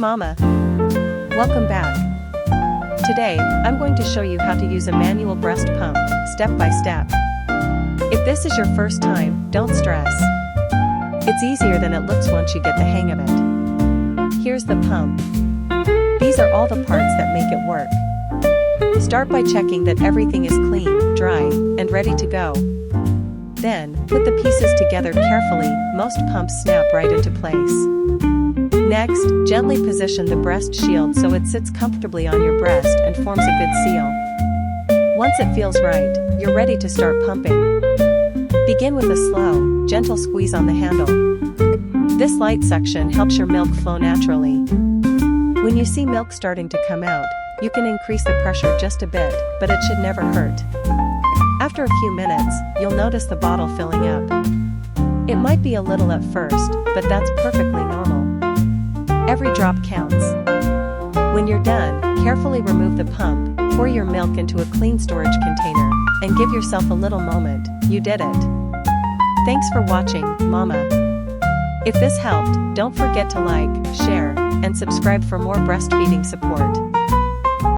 Mama! Welcome back. Today, I'm going to show you how to use a manual breast pump, step by step. If this is your first time, don't stress. It's easier than it looks once you get the hang of it. Here's the pump. These are all the parts that make it work. Start by checking that everything is clean, dry, and ready to go. Then, put the pieces together carefully. Most pumps snap right into place. Next, gently position the breast shield so it sits comfortably on your breast and forms a good seal. Once it feels right, you're ready to start pumping. Begin with a slow, gentle squeeze on the handle. This light suction helps your milk flow naturally. When you see milk starting to come out, you can increase the pressure just a bit, but it should never hurt. After a few minutes, you'll notice the bottle filling up. It might be a little at first, but that's perfectly normal. Every drop counts. When you're done, carefully remove the pump, pour your milk into a clean storage container, and give yourself a little moment. You did it. Thanks for watching, Mama. If this helped, don't forget to like, share, and subscribe for more breastfeeding support.